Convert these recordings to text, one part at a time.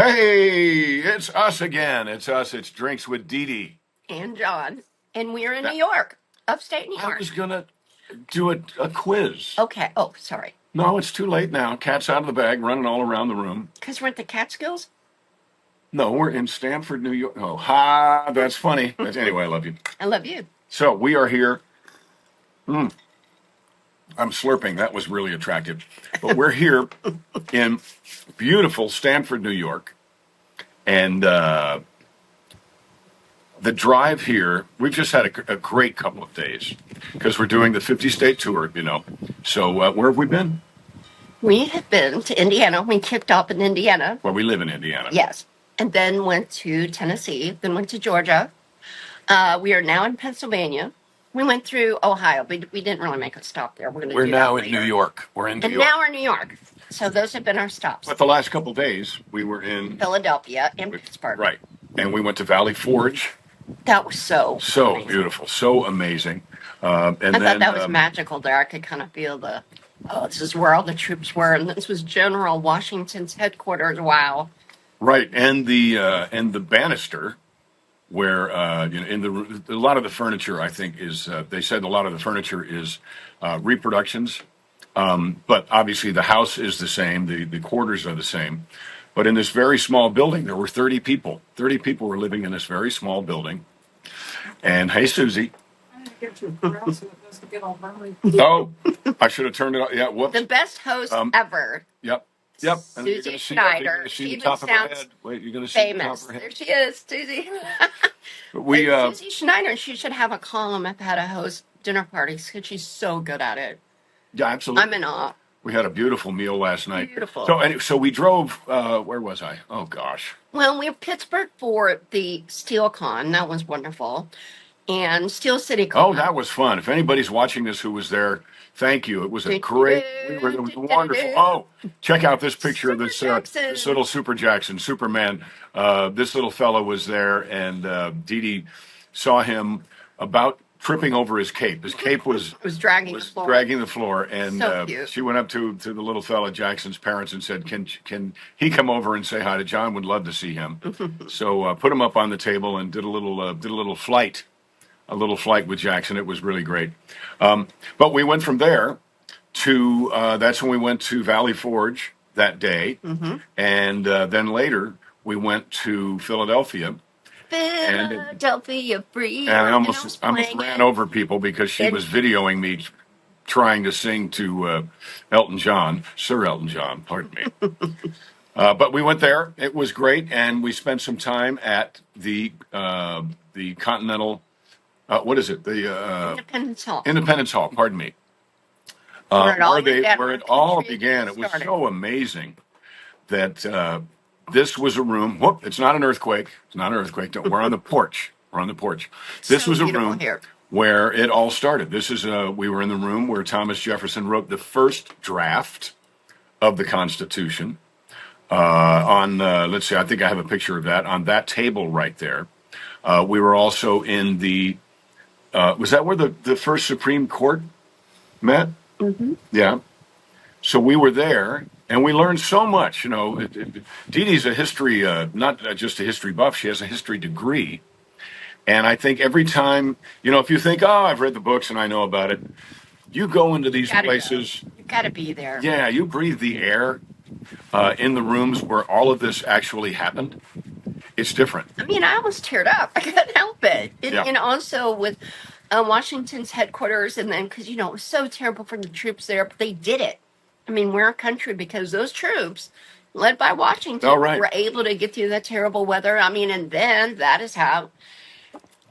Hey, it's us again. It's us. It's Drinks with Dee Dee. And John. And we're in New That- York, upstate New I York. was going to do a quiz. Okay. Oh, sorry. No, it's too late now. Cat's out of the bag, running all around the room. Because we're at the Catskills? No, we're in Stamford, New York. Oh, ha, that's funny. Anyway, I love you. I love you. So we are here. I'm slurping. That was really attractive. But we're here in beautiful Stamford, New York. And the drive here, we've just had a great couple of days because we're doing the 50-state tour, you know. So where have we been? We have been to Indiana. We kicked off in Indiana. Well, we live in Indiana. Yes. And then went to Tennessee, then went to Georgia. We are now in Pennsylvania. We went through Ohio, but we didn't really make a stop there. We're now in New York. We're in New And York. now we're in New York. So those have been our stops. But the last couple of days, we were in Philadelphia and Pittsburgh. Right. And we went to Valley Forge. That was so amazing. Beautiful, so amazing. I thought that was magical there. I could kind of feel this is where all the troops were, and this was General Washington's headquarters. Wow. Right, and the banister, where a lot of the furniture, I think, is they said a lot of the furniture is reproductions, but obviously the house is the same, the quarters are the same. But in this very small building, there were 30 people. 30 people were living in this very small building. And hey, Susie. Oh, I should have turned it on. Yeah, whoops. The best host ever. Yep. Susie Schneider. She even top of her sounds head. Wait, you're going to see famous. the top of her There head. she is, Susie. We Susie Schneider. She should have a column at how to host dinner parties because she's so good at it. yeah, absolutely. I'm in awe. We had a beautiful meal last night. Beautiful. So we drove. Where was I? Oh gosh. Well, we were Pittsburgh for the SteelCon. That was wonderful. And Steel City Con. Oh, that was fun. If anybody's watching this who was there, thank you. It was a great. It was wonderful. Oh, check out this picture of this little Super Jackson, Superman. This little fellow was there, and Dee Dee saw him about tripping over his cape. His cape was dragging the floor, and so cute. she went up to the little fella, Jackson's parents, and said, "Can he come over and say hi to John? Would love to see him." So put him up on the table and did a little flight. A little flight with Jackson. It was really great. But we went from there to, that's when we went to Valley Forge that day. And then later we went to Philadelphia. Philadelphia free. And I almost ran over people because she was videoing me trying to sing to Elton John, Sir Elton John, pardon me. But we went there. It was great. And we spent some time at the Continental what is it? The Independence Hall. Independence Hall. Pardon me. Where it all began. It was so amazing that this was a room. Whoop! It's not an earthquake. It's not an earthquake. We're on the porch. We're on the porch. This was a room where it all started. We were in the room where Thomas Jefferson wrote the first draft of the Constitution. Let's see. I think I have a picture of that on that table right there. We were also in the. Was that where the first Supreme Court met? Mm-hmm. Yeah. So we were there, and we learned so much. You know, Dee Dee's a history, not just a history buff. She has a history degree. And I think every time, if you think, oh, I've read the books and I know about it, you go into these places. You got to be there. Yeah, you breathe the air in the rooms where all of this actually happened. It's different. I mean, I almost teared up. I couldn't help it. And also with Washington's headquarters, and then because, it was so terrible for the troops there, but they did it. I mean, we're a country because those troops, led by Washington, were able to get through that terrible weather. I mean, and then that is how,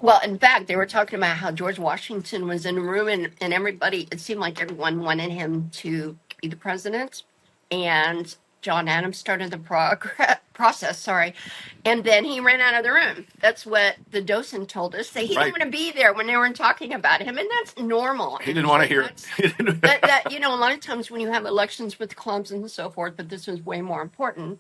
well, in fact, they were talking about how George Washington was in a room and everybody, it seemed like everyone wanted him to be the president. And John Adams started the process, and then he ran out of the room. That's what the docent told us. He didn't want to be there when they were talking about him, and that's normal. He didn't want to hear it. that a lot of times when you have elections with clubs and so forth, but this was way more important,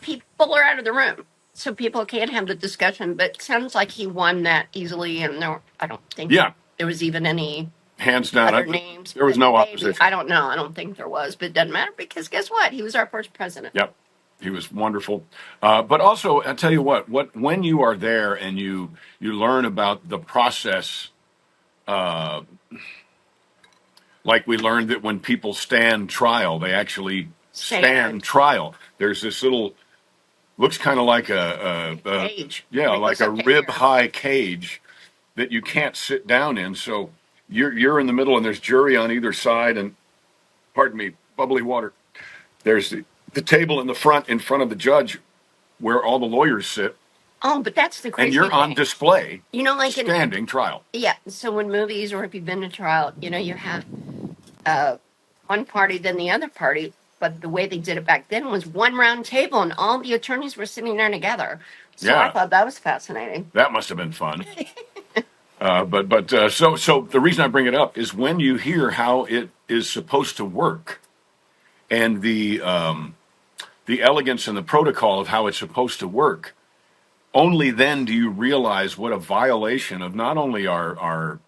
people are out of the room. So people can't have the discussion, but it sounds like he won that easily, and I don't think there was even any hands down other names. There was no opposition. I don't know. I don't think there was, but it doesn't matter because guess what? He was our first president. Yep. He was wonderful. But also, I'll tell you what when you are there and you learn about the process, uh, like we learned that when people stand trial, they actually stand trial. There's this little, looks kind of like a cage. Yeah, like a rib high cage that you can't sit down in. So you're in the middle, and there's jury on either side, and pardon me, bubbly water. There's the table in front of the judge, where all the lawyers sit. Oh, but that's the crazy and you're thing. on display, like standing trial. Yeah. So in movies, or if you've been to trial, you have one party, then the other party. But the way they did it back then was one round table, and all the attorneys were sitting there together. So I thought that was fascinating. That must have been fun. So the reason I bring it up is when you hear how it is supposed to work, and the elegance and the protocol of how it's supposed to work. Only then do you realize what a violation of not only our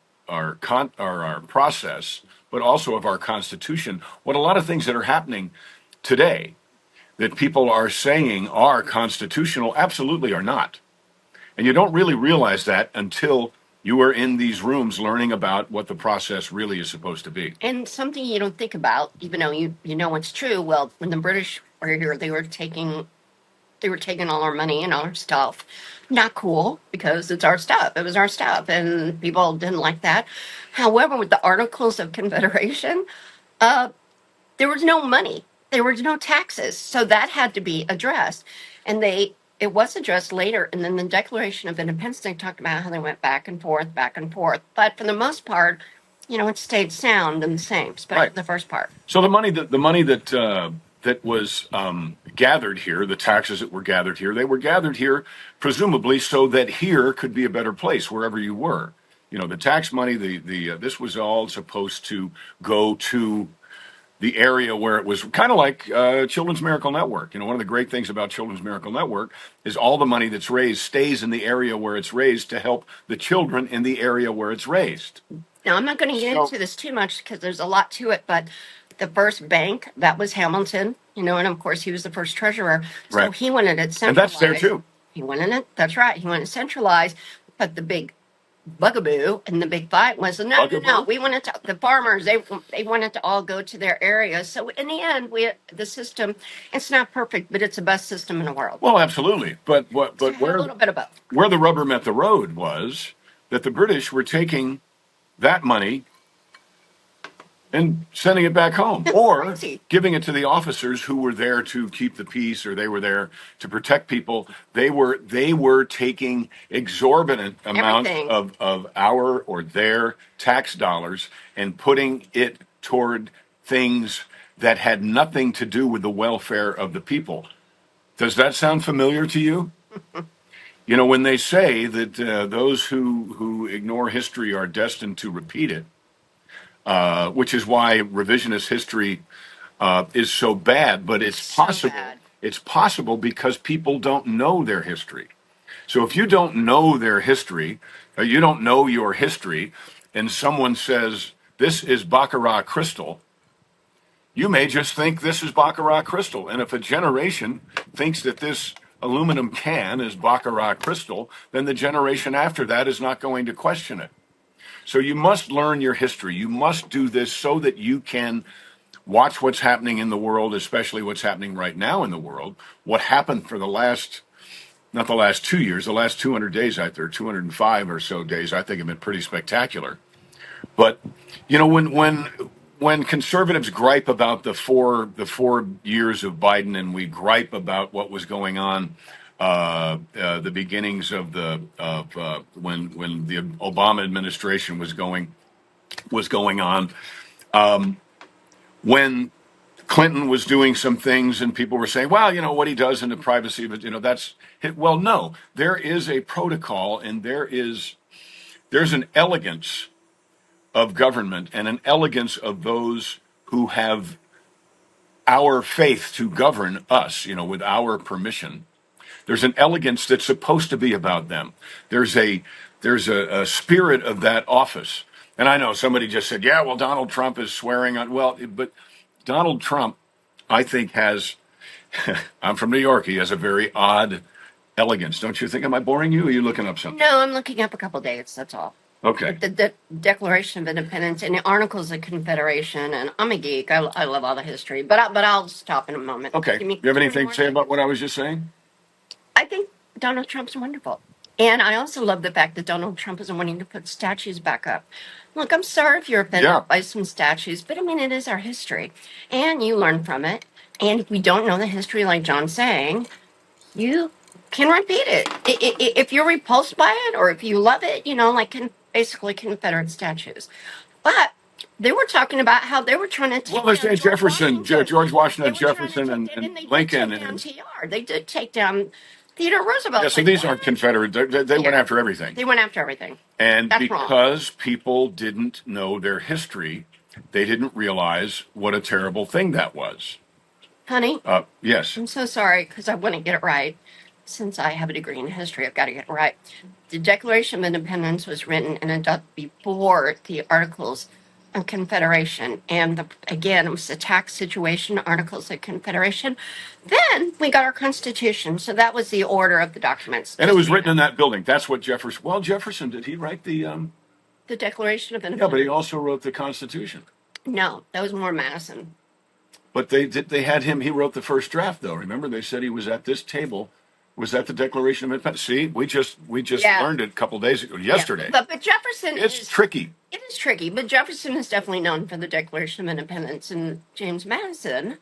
process, but also of our Constitution. What a lot of things that are happening today that people are saying are constitutional absolutely are not. And you don't really realize that until you are in these rooms learning about what the process really is supposed to be. And something you don't think about, even though you know it's true. Well, when the British were here, they were taking all our money and all our stuff. Not cool, because it's our stuff. It was our stuff, and people didn't like that. However, with the Articles of Confederation, there was no money. There were no taxes. So that had to be addressed. And it was addressed later. And then the Declaration of Independence, they talked about how they went back and forth, back and forth. But for the most part, it stayed sound and the same, especially the first part. So the money that was gathered here, the taxes that were gathered here, they were gathered here presumably so that here could be a better place wherever you were. The tax money, this was all supposed to go to the area where it was kind of like Children's Miracle Network. One of the great things about Children's Miracle Network is all the money that's raised stays in the area where it's raised to help the children in the area where it's raised. Now, I'm not going to get into this too much because there's a lot to it, but the first bank, that was Hamilton, and of course he was the first treasurer. So he wanted it centralized. And that's there too. He wanted it, that's right. He wanted it centralized, but the big bugaboo and the big fight was no, we wanted to, the farmers, they wanted to all go to their areas. So in the end, the system, it's not perfect, but it's the best system in the world. Well, absolutely. But where a little bit of both. Where the rubber met the road was that the British were taking that money and sending it back home, or giving it to the officers who were there to keep the peace, or they were there to protect people. They were taking exorbitant amounts of our or their tax dollars and putting it toward things that had nothing to do with the welfare of the people. Does that sound familiar to you? When they say that those who ignore history are destined to repeat it, which is why revisionist history is so bad, but it's possible. It's possible because people don't know their history. So if you don't know their history, or you don't know your history, and someone says, this is Baccarat crystal, you may just think this is Baccarat crystal. And if a generation thinks that this aluminum can is Baccarat crystal, then the generation after that is not going to question it. So you must learn your history. You must do this so that you can watch what's happening in the world, especially what's happening right now in the world. What happened for not the last 2 years, the last 200 days out there, 205 or so days, I think have been pretty spectacular. But, when conservatives gripe about the 4 years of Biden, and we gripe about what was going on, the beginnings of when the Obama administration was going on, when Clinton was doing some things, and people were saying, well, what he does in the privacy of it, that's well, no, there is a protocol, and there's an elegance of government and an elegance of those who have our faith to govern us, with our permission. There's an elegance that's supposed to be about them. There's a spirit of that office. And I know somebody just said, yeah, well, Donald Trump is swearing on. Well, but Donald Trump, I think, has I'm from New York. He has a very odd elegance. Don't you think? Am I boring you? Or are you looking up something? No, I'm looking up a couple dates. That's all. Okay. The Declaration of Independence and the Articles of Confederation, and I'm a geek. I love all the history, but I'll stop in a moment. Okay. You have anything to say about what I was just saying? I think Donald Trump's wonderful. And I also love the fact that Donald Trump isn't wanting to put statues back up. Look, I'm sorry if you're offended by some statues, but I mean, it is our history. And you learn from it. And if we don't know the history, like John's saying, you can repeat it. If you're repulsed by it or if you love it, like basically Confederate statues. But they were talking about how they were trying to take let's say down George Washington, They Jefferson, and and they did Lincoln. take down TR. They did take down Theodore Roosevelt. Yeah, so these aren't Confederate. They went after everything. They went after everything. And That's because people didn't know their history, they didn't realize what a terrible thing that was. Honey, yes. I'm so sorry because I want to get it right. Since I have a degree in history, I've got to get it right. The Declaration of Independence was written and adopted before the Articles of Confederation. And again, it was a tax situation, Articles of Confederation. Then we got our Constitution. So that was the order of the documents. And it was written in that building. That's what Jefferson. Well, Jefferson, did he write the Declaration of Independence? Yeah, but he also wrote the Constitution. No, that was more Madison. But they had him. He wrote the first draft, though. Remember, they said he was at this table. Was that the Declaration of Independence? See, we just learned it a couple days ago, yesterday. Yeah, but Jefferson it's tricky. It is tricky, but Jefferson is definitely known for the Declaration of Independence, and James Madison,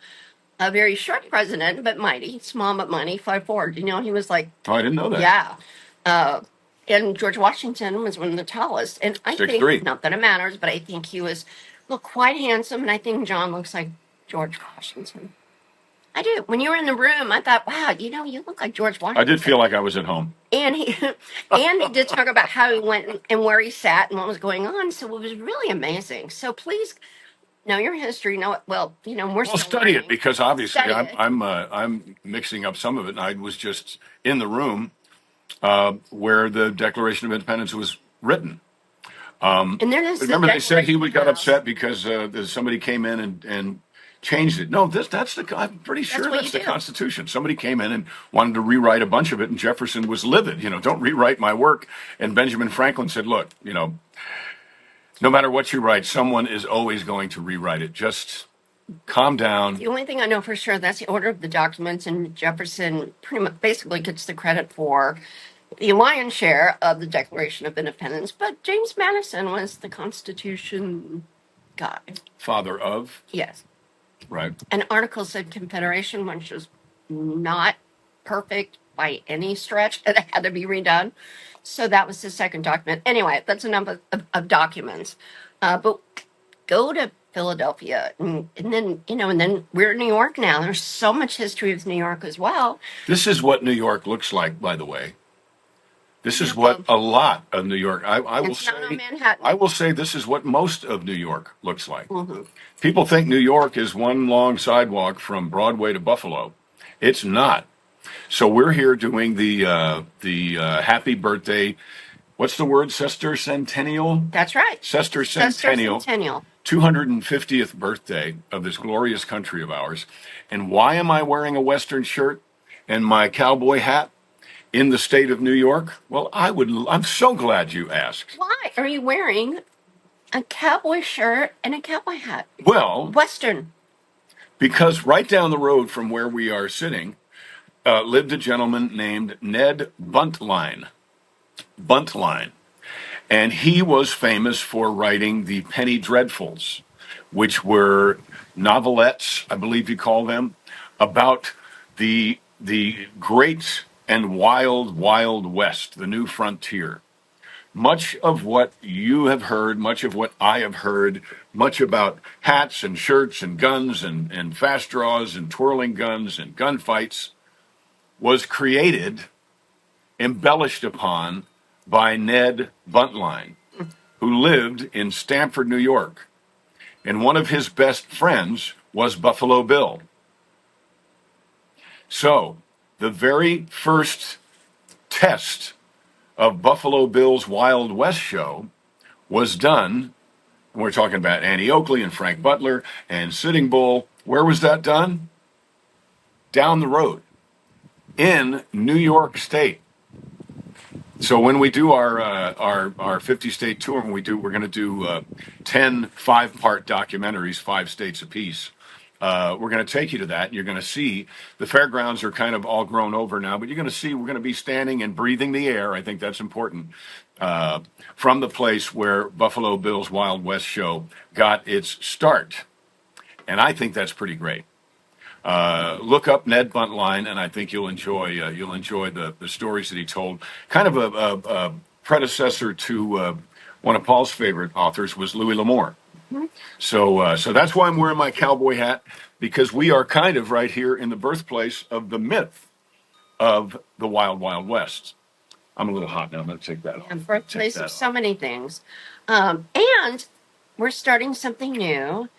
a very short president but mighty, small but mighty, 5'4". He was like. Oh, I didn't know that. Yeah. And George Washington was one of the tallest, and I 6'3". think not that it matters, but I think he was quite handsome, and I think John looks like George Washington. I do. When you were in the room, I thought, wow, you look like George Washington. I did feel like I was at home. And he did talk about how he went and where he sat and what was going on. So it was really amazing. So please know your history. Know it well. We're still study learning. it because obviously I'm mixing up some of it. And I was just in the room where the Declaration of Independence was written. And remember, they said he got upset because somebody came in and changed it. No, I'm pretty sure that's the Constitution. Somebody came in and wanted to rewrite a bunch of it, and Jefferson was livid. Don't rewrite my work. And Benjamin Franklin said, look, no matter what you write, someone is always going to rewrite it. Just calm down. The only thing I know for sure, that's the order of the documents, and Jefferson pretty much basically gets the credit for the lion's share of the Declaration of Independence, but James Madison was the Constitution guy. Father of? Yes. Right. And Articles of Confederation, which was not perfect by any stretch, it had to be redone. So that was the second document. Anyway, that's enough of documents. But go to Philadelphia, and then and then we're in New York now. There's so much history of New York as well. This is what New York looks like, by the way. This is what a lot of New York. I will say this is what most of New York looks like. Mm-hmm. People think New York is one long sidewalk from Broadway to Buffalo. It's not. So we're here doing the happy birthday. What's the word? Sesquicentennial? That's right. Sesquicentennial. 250th birthday of this glorious country of ours. And why am I wearing a Western shirt and my cowboy hat in the state of New York? Well, I'm so glad you asked. Why are you wearing a cowboy shirt and a cowboy hat? Well, Western. Because right down the road from where we are sitting lived a gentleman named Ned Buntline. And he was famous for writing the Penny Dreadfuls, which were novelettes, I believe you call them, about the great and wild, wild West, the new frontier. Much of what you have heard, much of what I have heard, much about hats and shirts and guns and fast draws and twirling guns and gunfights was created, embellished upon by Ned Buntline, who lived in Stamford, New York. And one of his best friends was Buffalo Bill. So, the very first test of Buffalo Bill's Wild West show was done, and we're talking about Annie Oakley and Frank Butler and Sitting Bull. Where was that done? down the road in New York State. So when we do our 50 state tour, we're going to do 10 5-part documentaries, 5 states apiece. We're going to take you to that. You're going to see the fairgrounds are kind of all grown over now, but you're going to see we're going to be standing and breathing the air. I think that's important. From the place where Buffalo Bill's Wild West show got its start. And I think that's pretty great. Look up Ned Buntline, and I think you'll enjoy the stories that he told. Kind of a predecessor to one of Paul's favorite authors was Louis L'Amour. So that's why I'm wearing my cowboy hat, because we are kind of right here in the birthplace of the myth of the Wild Wild West. I'm a little hot now. I'm going to take that off. And birthplace of so many things, and we're starting something new.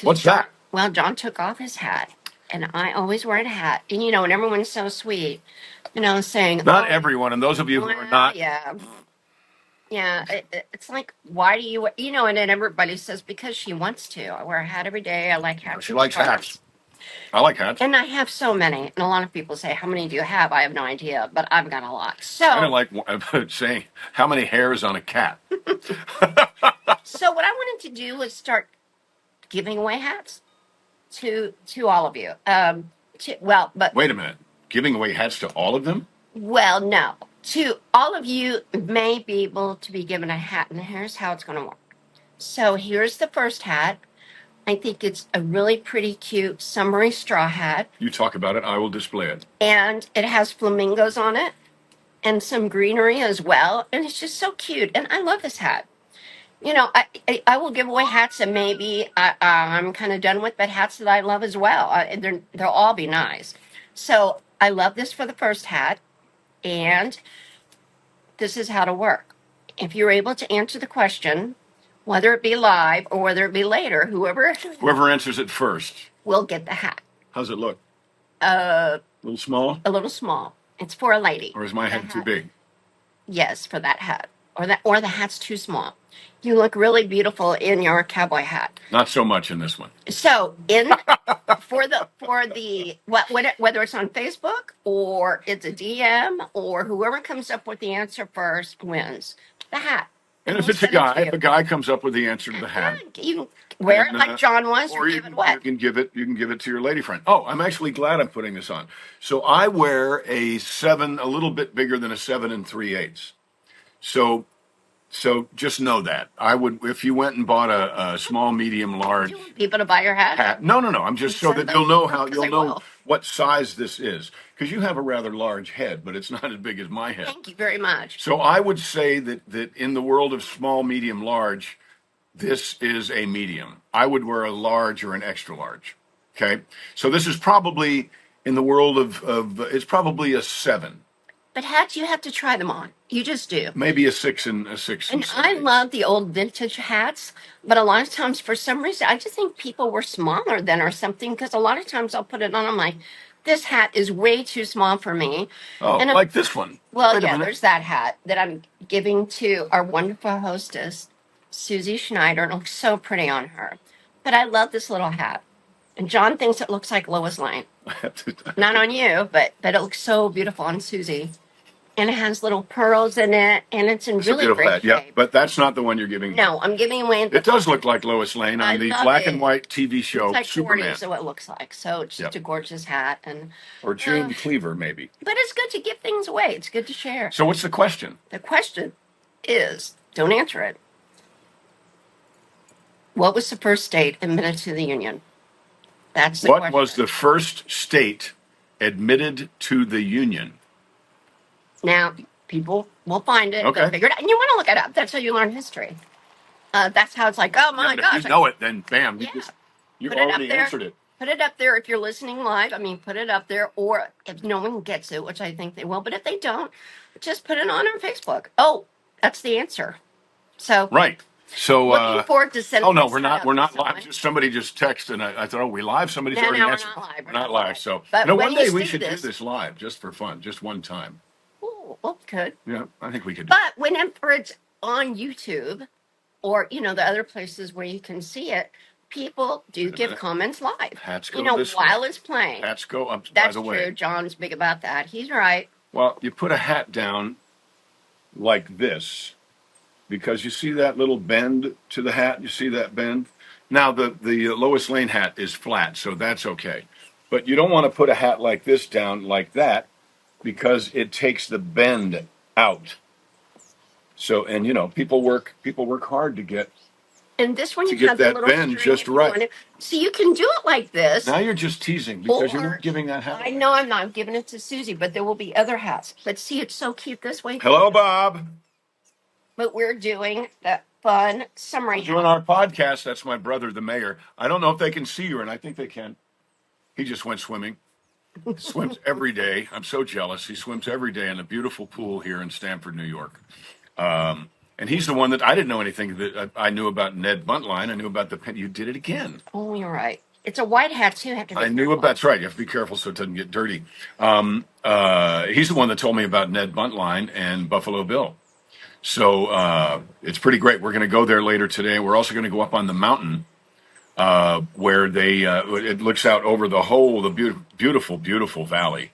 What's that? Well, John took off his hat, and I always wear a hat. And and everyone's so sweet, saying not everyone, and those of you who are not, yeah, it's like, why do you, and then everybody says because she wants to. I wear a hat every day. I like hats. She likes hats. I like hats. And I have so many. And a lot of people say, how many do you have? I have no idea, but I've got a lot. So I don't like saying how many hairs on a cat. So what I wanted to do was start giving away hats to all of you. But wait a minute, giving away hats to all of them? Well, no, to all of you may be able to be given a hat, and here's how it's going to work. So here's the first hat. I think it's a really pretty cute summery straw hat. You talk about it, I will display it. And it has flamingos on it and some greenery as well, and it's just so cute. And I love this hat. I will give away hats that maybe I'm kind of done with, but hats that I love as well. They'll all be nice. So I love this for the first hat, and this is how to work. If you're able to answer the question, whether it be live or whether it be later, whoever answers it first will get the hat. How's it look? A little small? A little small. It's for a lady. Or is my head too big? Yes, for that hat. Or the hat's too small. You look really beautiful in your cowboy hat. Not so much in this one. So whether it's on Facebook or it's a DM or whoever comes up with the answer first wins the hat. And if it's a guy comes up with the answer to the hat, you can wear it like John was, or you can give it to your lady friend. Oh, I'm actually glad I'm putting this on. So I wear a 7, a little bit bigger than a 7 3/8. So just know that I would, if you went and bought a small, medium, large. Do you want people to buy your hat? No. I'm just so that you'll know what size this is, because you have a rather large head, but it's not as big as my head. Thank you very much. So I would say that in the world of small, medium, large, this is a medium. I would wear a large or an extra large. Okay, so this is probably in the world of it's probably a 7. But hats, you have to try them on. You just do. Maybe a 6 and a 6. And I love the old vintage hats, but a lot of times, for some reason, I just think people were smaller then or something, because a lot of times I'll put it on, I'm like, this hat is way too small for me. Oh, and like this one. Well, yeah, there's that hat that I'm giving to our wonderful hostess, Susie Schneider. It looks so pretty on her. But I love this little hat. And John thinks it looks like Lois Lane. Not on you, but it looks so beautiful on Susie. And it has little pearls in it, and it's in really great shape. Yeah, but that's not the one you're giving. No, I'm giving away. It does look like Lois Lane on the black and white TV show Superman. It's like 40s, so it looks like. So it's just a gorgeous hat, or June Cleaver, maybe. But it's good to give things away. It's good to share. So what's the question? The question is, don't answer it. What was the first state admitted to the Union? That's the question. What was the first state admitted to the Union? Now, people will find it. Okay. They'll figure it out. And you want to look it up. That's how you learn history. That's how it's like, oh my gosh. If you know it, then bam, you already answered it. Put it up there if you're listening live. I mean, put it up there. Or if no one gets it, which I think they will. But if they don't, just put it on our Facebook. Oh, that's the answer. So right. So looking forward to sending. Oh no, we're not live. Somebody just texted, and I thought, oh, we live? Somebody's already answered. We're not live. So one day we should do this live just for fun, just one time. Well, could. Yeah, I think we could. But whenever it's on YouTube or, the other places where you can see it, people do give comments live. Hats go this while way. it's playing. Hats go up. That's by the way. true. John's big about that. He's right. Well, you put a hat down like this because you see that little bend to the hat. You see that bend. Now the Lois Lane hat is flat, so that's okay. But you don't want to put a hat like this down like that because it takes the bend out. So, and people work hard to get. And this one to you get have the that little bend string just if you right. want it. So you can do it like this. Now you're just teasing because you're not giving that hat. I know I'm not giving it to Susie, but there will be other hats. But see, it's so cute this way. Hello, Bob. But we're doing that fun summary. We're doing our podcast. That's my brother, the mayor. I don't know if they can see you, and I think they can. He just went swimming. He swims every day. I'm so jealous. He swims every day in a beautiful pool here in Stamford, New York. And he's the one that I didn't know anything that I knew about Ned Buntline. I knew about the pen. You did it again. Oh, you're right. It's a white hat too. Have to be I knew about that's right. You have to be careful so it doesn't get dirty. He's the one that told me about Ned Buntline and Buffalo Bill. So it's pretty great. We're going to go there later today. We're also going to go up on the mountain where it looks out over the beautiful, beautiful valley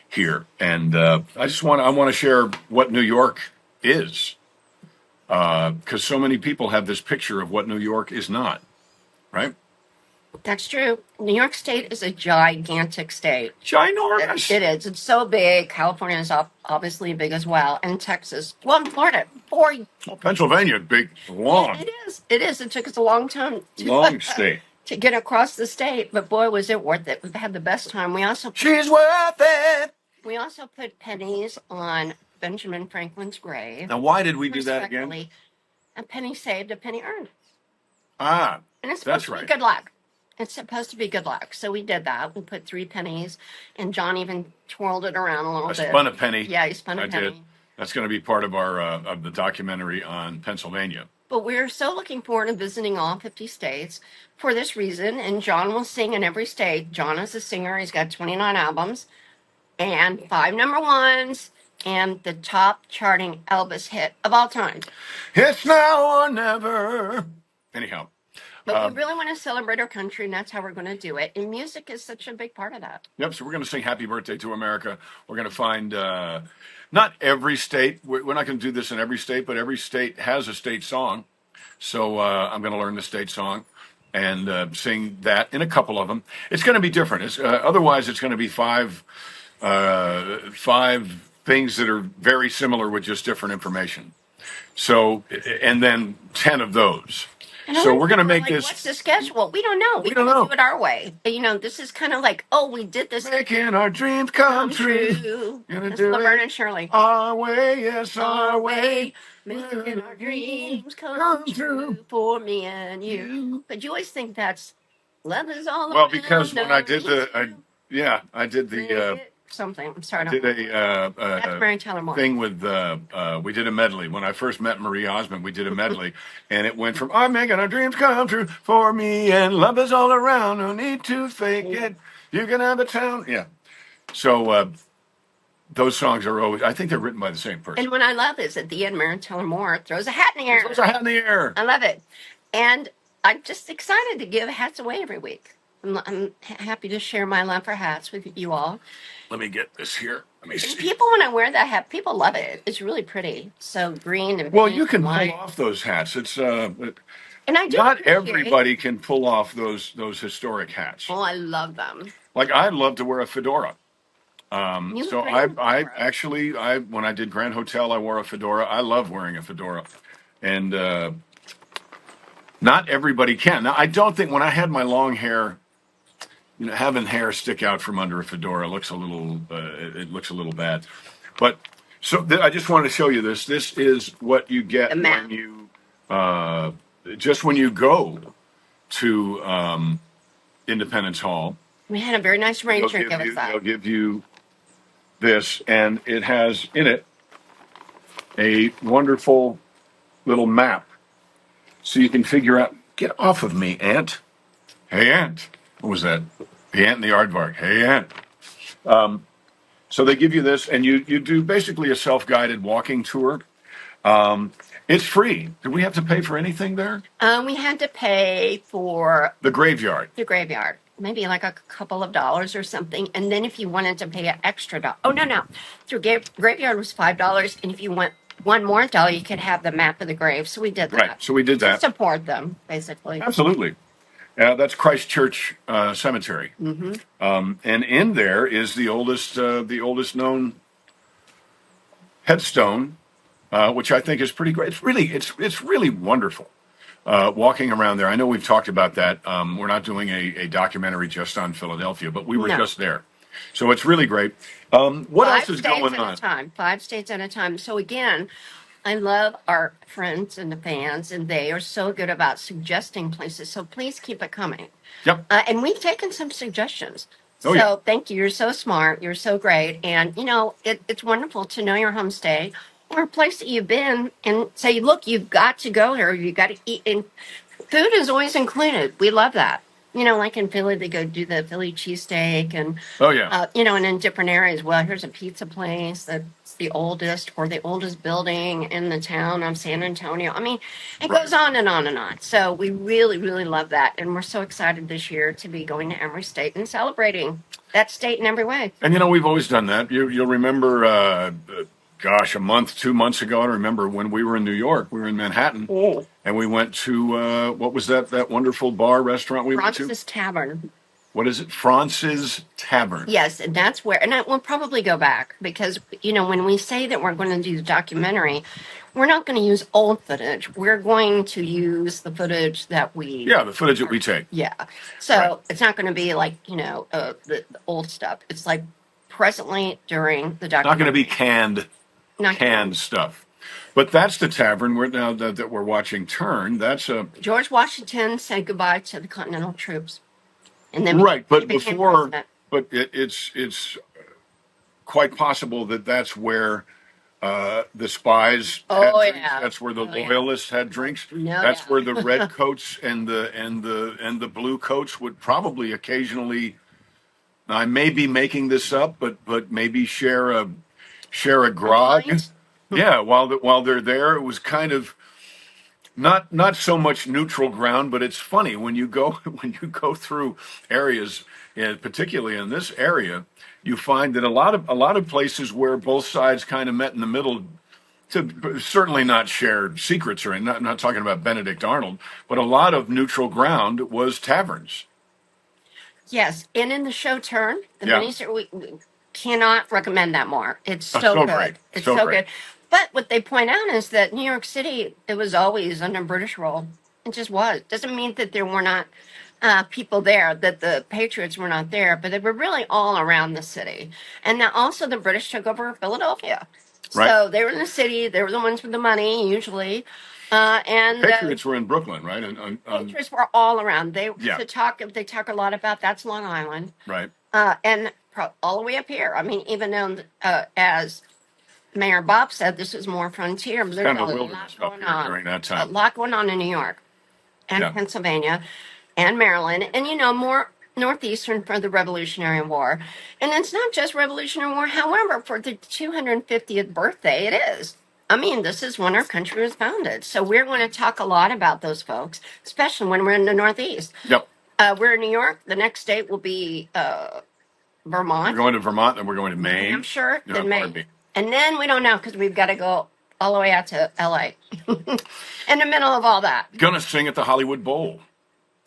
here. And I want to share what New York is. Because so many people have this picture of what New York is not, right? That's true. New York State is a gigantic state. Ginormous. It is. It's so big. California is obviously big as well. And Texas. Well, and Florida. Pennsylvania, big, long. It is. It is. It took us a long time long state to get across the state. But boy, was it worth it. We've had the best time. She's worth it. We also put pennies on Benjamin Franklin's grave. Now, why did we do that again? A penny saved, a penny earned. And it's supposed to be good luck. It's supposed to be good luck. So we did that. We put 3 pennies, and John even twirled it around a little bit. I spun a penny. Yeah, he spun a penny. I did. That's going to be part of our of the documentary on Pennsylvania. But we're so looking forward to visiting all 50 states for this reason. And John will sing in every state. John is a singer. He's got 29 albums and 5 number ones and the top charting Elvis hit of all time. It's now or never. Anyhow. But we really want to celebrate our country, and that's how we're going to do it. And music is such a big part of that. Yep. So we're going to sing Happy Birthday to America. We're going to find not every state. We're not going to do this in every state, but every state has a state song. So I'm going to learn the state song and sing that in a couple of them. It's going to be different. Otherwise, it's going to be five things that are very similar with just different information. So, and then 10 of those. So we're going to make this. What's the schedule? We don't know. We don't know. Do it our way. This is kind of like, we did this. Making our dreams come true. It's Laverne and Shirley. Our way, yes, our way. Making our dreams come true for me and you. But you always think that's love is all around. Well, because when I did I did the something. I'm sorry. I did a thing with we did a medley. When I first met Marie Osmond, we did a medley, and it went from "I'm making our dreams come true for me," and "Love is all around, no need to fake it. You can have a town." Yeah. So those songs are always. I think they're written by the same person. And what I love is at the end, Mary Tyler Moore throws a hat in the air. Throws a hat in the air. I love it, and I'm just excited to give hats away every week. I'm happy to share my love for hats with you all. Let me get this here. Let me see. People, when I wear that hat, people love it. It's really pretty. So green and well, you can pull off those hats. It's and I do. Not everybody can pull off those historic hats. Oh, I love them. Like I'd love to wear a fedora. So I actually when I did Grand Hotel, I wore a fedora. I love wearing a fedora, and not everybody can. Now I don't think when I had my long hair. Having hair stick out from under a fedora looks a little. It looks a little bad, but so I just wanted to show you this. This is what you get when you just when you go to Independence Hall. We had a very nice ranger give us that. They'll give you this, and it has in it a wonderful little map, so you can figure out. Get off of me, Ant! Hey, Ant! What was that? The ant and the aardvark. Hey, ant. So they give you this, and you do basically a self-guided walking tour. It's free. Did we have to pay for anything there? We had to pay for the graveyard. The graveyard, maybe like a couple of dollars or something. And then if you wanted to pay an extra dollar, oh no, through graveyard was $5, and if you want one more dollar, you could have the map of the grave. So we did that. Right. So we did that. To support them, basically. Absolutely. That's Christ Church Cemetery. Mm-hmm. And in there is the oldest known headstone, which I think is pretty great. It's really wonderful walking around there. I know we've talked about that. We're not doing a documentary just on Philadelphia, but we were just there, so it's really great. What else is going on? 5 states at a time. So again, I love our friends and the fans, and they are so good about suggesting places. So please keep it coming. Yep. And we've taken some suggestions. Oh, yeah. So thank you. You're so smart. You're so great. And, it's wonderful to know your homestay or a place that you've been and say, look, you've got to go here. You've got to eat. And food is always included. We love that. Like in Philly, they go do the Philly cheesesteak and, oh, yeah. And in different areas. Well, here's a pizza place that's the oldest building in the town of San Antonio. I mean, it goes on and on and on. So we really, really love that. And we're so excited this year to be going to every state and celebrating that state in every way. And, we've always done that. You'll remember, gosh, 2 months ago, I remember when we were in New York, we were in Manhattan. Oh. And we went to, what was that wonderful restaurant we went to? Francis Tavern. What is it? Francis Tavern. Yes, and that's where, and we'll probably go back because, when we say that we're going to do the documentary, we're not going to use old footage. We're going to use the footage that we... Yeah, the footage that we take. Yeah. So It's not going to be like, the old stuff. It's like presently during the documentary. Not going to be canned stuff. But that's the tavern that we're watching turn. That's a... George Washington said goodbye to the Continental troops. And then but before, it's quite possible that's where the spies had drinks. That's where the loyalists had drinks. That's where the red coats and the blue coats would probably occasionally. I may be making this up, but maybe share a grog. Yeah, while they're there, it was kind of not so much neutral ground, but it's funny when you go through areas, and particularly in this area, you find that a lot of places where both sides kind of met in the middle to certainly not share secrets or not talking about Benedict Arnold, but a lot of neutral ground was taverns. Yes, and in the show Turn, the miniseries, we cannot recommend that more. It's so good. Great. It's so good. But what they point out is that New York City, it was always under British rule. It just was. Doesn't mean that there were not people there, that the Patriots were not there, but they were really all around the city. And then also the British took over Philadelphia. Right. So they were in the city. They were the ones with the money, usually. And Patriots were in Brooklyn, right? Patriots were all around. They talk a lot about that's Long Island, right? And all the way up here. I mean, even though as Mayor Bob said, this is more frontier. There's kind of a lot going on during that time. A lot going on in New York and Pennsylvania and Maryland, and more northeastern for the Revolutionary War. And it's not just Revolutionary War. However, for the 250th birthday, it is. I mean, this is when our country was founded. So we're going to talk a lot about those folks, especially when we're in the Northeast. Yep. We're in New York. The next state will be Vermont. We're going to Vermont, then we're going to Maine. I'm sure. Then Maine. And then we don't know because we've got to go all the way out to L.A. in the middle of all that. Going to sing at the Hollywood Bowl.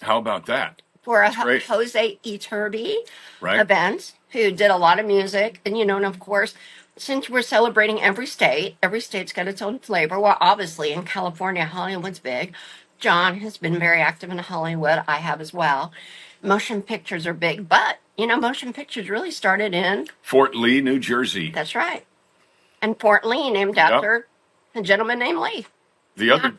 How about that? For a Jose Iturbi event, who did a lot of music. And, and of course, since we're celebrating every state's got its own flavor. Well, obviously, in California, Hollywood's big. John has been very active in Hollywood. I have as well. Motion pictures are big. But, motion pictures really started in Fort Lee, New Jersey. That's right. And Fort Lee, named after a gentleman named Lee. The other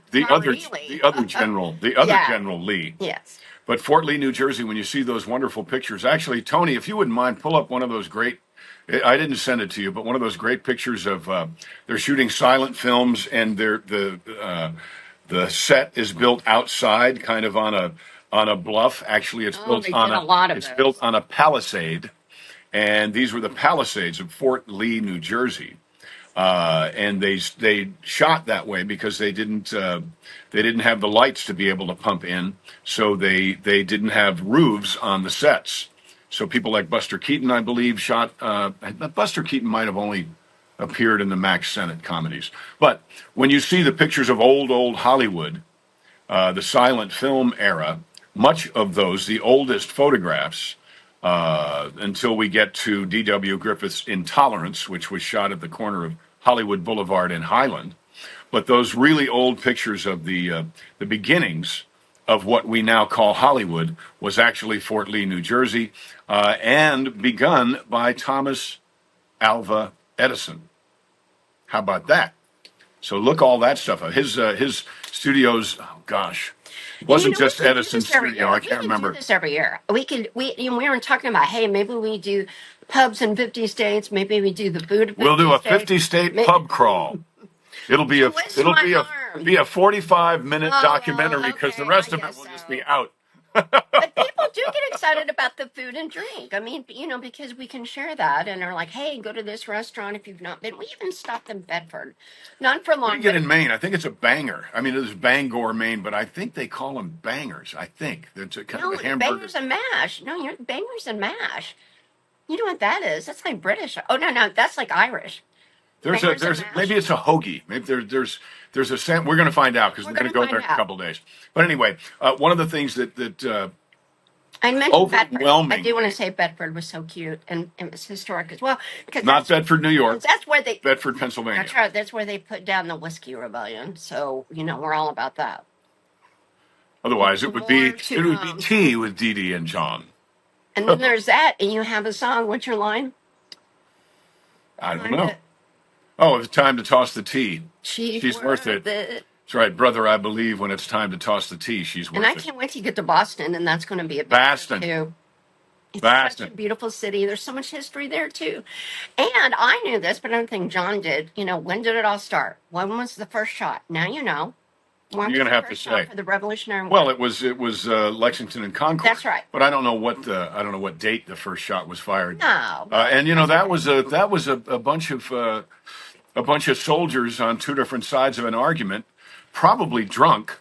General Lee. Yes. But Fort Lee, New Jersey, when you see those wonderful pictures, actually, Tony, if you wouldn't mind, pull up one of those great, I didn't send it to you, but one of those great pictures of, they're shooting silent films and the set is built outside, kind of on a bluff. Actually, it's built on a palisade. And these were the Palisades of Fort Lee, New Jersey. and they shot that way because they didn't have the lights to be able to pump in, so they didn't have roofs on the sets. So people like Buster Keaton, I believe, shot. Buster Keaton might have only appeared in the Max Sennett comedies, but when you see the pictures of old Hollywood, the silent film era, much of those, the oldest photographs, until we get to D.W. Griffith's Intolerance, which was shot at the corner of Hollywood Boulevard and Highland. But those really old pictures of the beginnings of what we now call Hollywood was actually Fort Lee, New Jersey, and begun by Thomas Alva Edison. How about that? So look all that stuff up. His studios, oh gosh, it wasn't just Edison's studio. I can't remember. We can do this every year. We were talking about, hey, maybe we do pubs in 50 states. Maybe we do the food. In 50 we'll do a states. 50-state pub crawl. It'll be a 45-minute documentary because the rest of it will just be out. But people do get excited about the food and drink. I mean, because we can share that, and they're like, "Hey, go to this restaurant if you've not been." We even stopped in Bedford, not for long. What do you get in Maine? I think it's a banger. I mean, it's Bangor, Maine, but I think they call them bangers. I think it's a kind of a hamburger. Bangers and mash. No, you're bangers and mash. You know what that is? That's like British. Oh no, that's like Irish. There's maybe it's a hoagie. Maybe there's a we're going to find out because we're going to go there in a couple of days. But anyway, one of the things that I mentioned overwhelming. Bedford. I do want to say Bedford was so cute and it was historic as well. Not Bedford, New York. That's where Bedford, Pennsylvania. That's right. That's where they put down the Whiskey Rebellion. So we're all about that. Otherwise, it would be tea with Dee Dee and John. And then there's that, and you have a song. What's your line? I don't know. Oh, it's time to toss the tea. She's worth it. That's right, brother. I believe when it's time to toss the tea, she's worth it. And I can't wait to get to Boston, and that's going to be a big Boston too. It's such a beautiful city. There's so much history there too. And I knew this, but I don't think John did. When did it all start? When was the first shot? Now you know. You're going to have to say for the Revolutionary War. Well, it was Lexington and Concord. That's right. But I don't know what date the first shot was fired. No. And that was a bunch of soldiers on two different sides of an argument, probably drunk.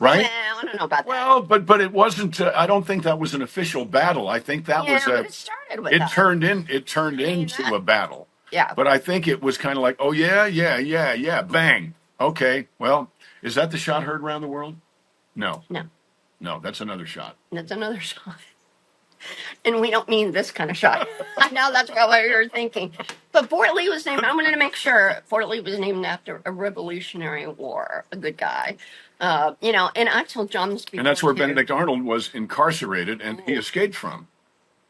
Right? Well, I don't know about that. Well, but it wasn't. I don't think that was an official battle. I think that was but it started with. It turned into a battle. Yeah. But I think it was kind of like, oh yeah, bang. Okay, well, is that the shot heard around the world? No, that's another shot. That's another shot. And we don't mean this kind of shot. I know that's what you're thinking. But Fort Lee was named, I'm going to make sure Fort Lee was named after a Revolutionary War, a good guy. And I told John this before. And that's where Benedict Arnold was incarcerated, and he escaped from